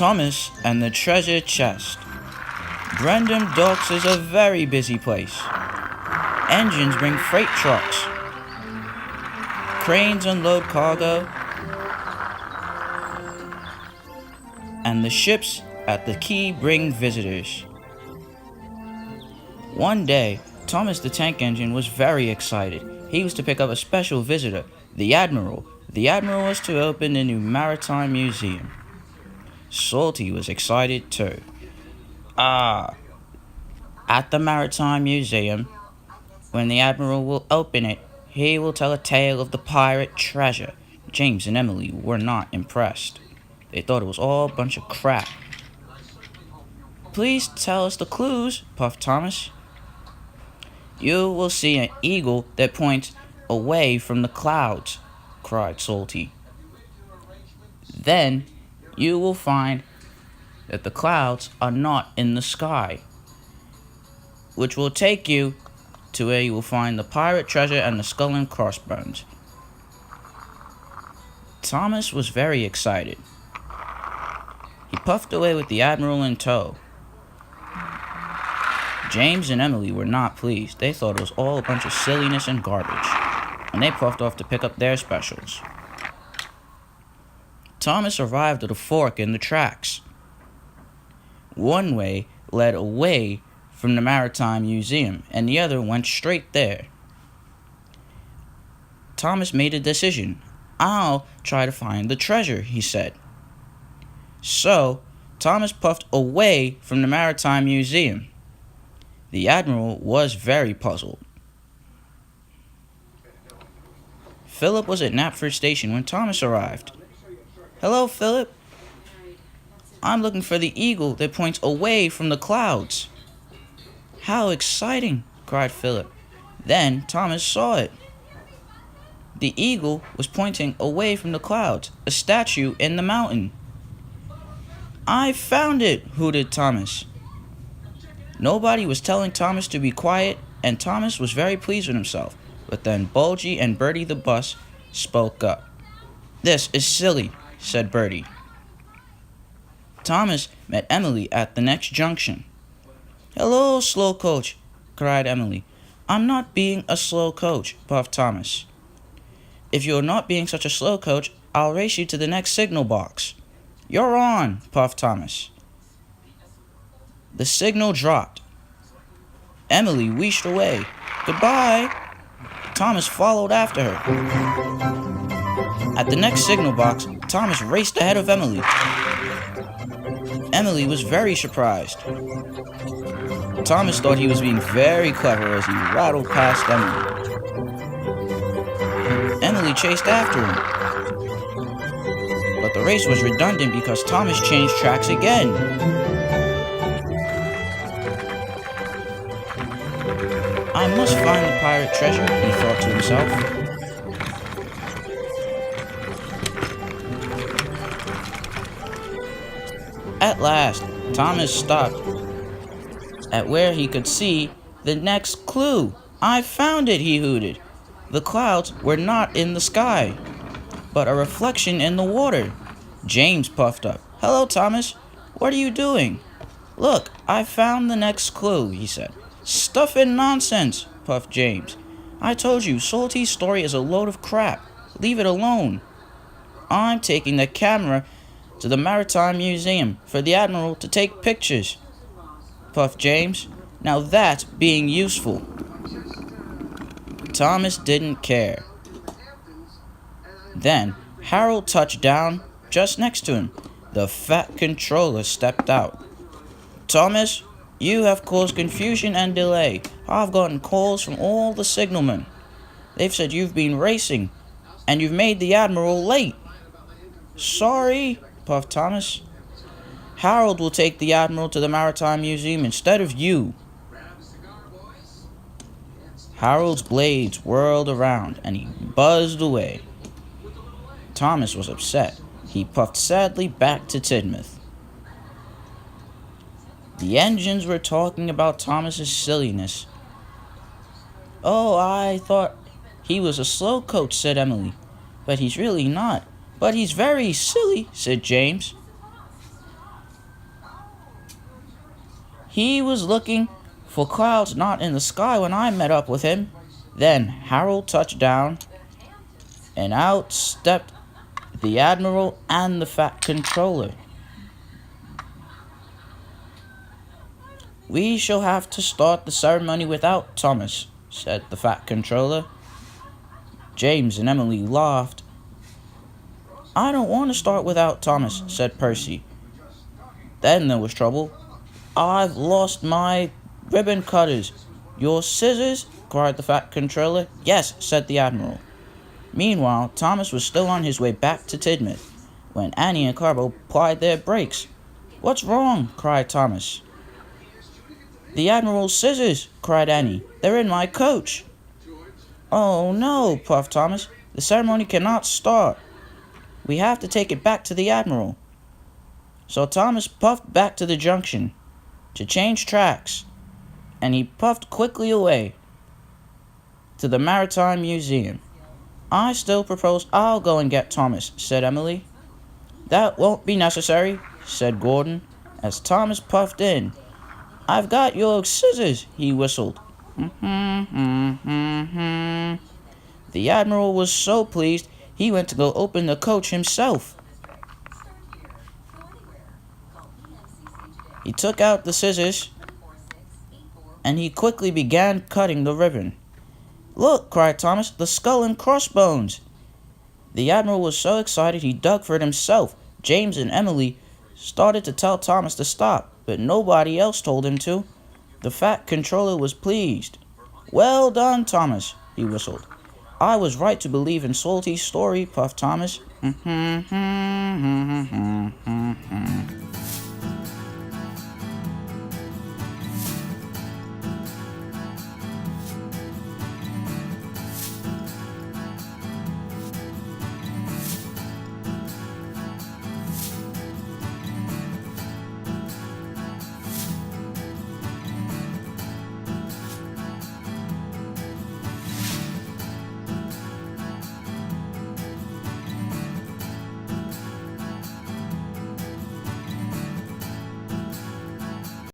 Thomas and the treasure chest. Brendam Docks is a very busy place. Engines bring freight trucks. Cranes unload cargo. And the ships at the quay bring visitors. One day, Thomas the Tank Engine was very excited. He was to pick up a special visitor, the Admiral. The Admiral was to open the new Maritime Museum. Salty was excited too. At the Maritime Museum, when the Admiral will open it, he will tell a tale of the pirate treasure. James and Emily were not impressed. They thought it was all a bunch of crap. Please tell us the clues, puffed Thomas. You will see an eagle that points away from the clouds, cried Salty. Then you will find that the clouds are not in the sky, which will take you to where you will find the pirate treasure and the skull and crossbones. Thomas was very excited. He puffed away with the Admiral in tow. James and Emily were not pleased. They thought it was all a bunch of silliness and garbage, and they puffed off to pick up their specials. Thomas arrived at a fork in the tracks. One way led away from the Maritime Museum, and the other went straight there. Thomas made a decision. I'll try to find the treasure, he said. So, Thomas puffed away from the Maritime Museum. The Admiral was very puzzled. Philip was at Knapford Station when Thomas arrived. Hello, Philip. I'm looking for the eagle that points away from the clouds. How exciting, cried Philip. Then Thomas saw it. The eagle was pointing away from the clouds, a statue in the mountain. I found it, hooted Thomas. Nobody was telling Thomas to be quiet, and Thomas was very pleased with himself. But then Bulgy and Bertie the bus spoke up. This is silly, said Bertie. Thomas met Emily at the next junction. Hello, slow coach, cried Emily. I'm not being a slow coach, puffed Thomas. If you're not being such a slow coach, I'll race you to the next signal box. You're on, puffed Thomas. The signal dropped. Emily wheezed away. Goodbye. Thomas followed after her. At the next signal box, Thomas raced ahead of Emily. Emily was very surprised. Thomas thought he was being very clever as he rattled past Emily. Emily chased after him. But the race was redundant because Thomas changed tracks again. I must find the pirate treasure, he thought to himself. At last, Thomas stopped at where he could see the next clue. I found it, he hooted. The clouds were not in the sky, but a reflection in the water. James puffed up. Hello, Thomas. What are you doing? Look, I found the next clue, he said. Stuff and nonsense, puffed James. I told you, Salty's story is a load of crap. Leave it alone. I'm taking the camera to the Maritime Museum for the Admiral to take pictures, puffed James. Now that's being useful. Thomas didn't care. Then Harold touched down just next to him. The fat controller stepped out. Thomas, you have caused confusion and delay. I've gotten calls from all the signalmen. They've said you've been racing, and you've made the Admiral late. Sorry, puffed Thomas. Harold will take the Admiral to the Maritime Museum instead of you. Harold's blades whirled around, and he buzzed away. Thomas was upset. He puffed sadly back to Tidmouth. The engines were talking about Thomas's silliness. Oh, I thought he was a slow coach, said Emily. But he's really not. But he's very silly, said James. He was looking for clouds not in the sky when I met up with him. Then Harold touched down, and out stepped the Admiral and the Fat Controller. "We shall have to start the ceremony without Thomas," said the Fat Controller. James and Emily laughed. "I don't want to start without Thomas," said Percy. Then there was trouble. "I've lost my ribbon cutters." "Your scissors?" cried the Fat Controller. "Yes," said the Admiral. Meanwhile, Thomas was still on his way back to Tidmouth when Annie and Carbo plied their brakes. "What's wrong?" cried Thomas. "The Admiral's scissors," cried Annie. "They're in my coach." "Oh no," puffed Thomas. "The ceremony cannot start. We have to take it back to the Admiral." So Thomas puffed back to the junction to change tracks, and he puffed quickly away to the Maritime Museum. "I still propose I'll go and get Thomas," said Emily. "That won't be necessary," said Gordon, as Thomas puffed in. "I've got your scissors," he whistled. The Admiral was so pleased, he went to go open the coach himself. He took out the scissors, and he quickly began cutting the ribbon. "Look," cried Thomas, "the skull and crossbones." The Admiral was so excited he dug for it himself. James and Emily started to tell Thomas to stop, but nobody else told him to. The Fat Controller was pleased. "Well done, Thomas," he whistled. "I was right to believe in Salty's story," puffed Thomas.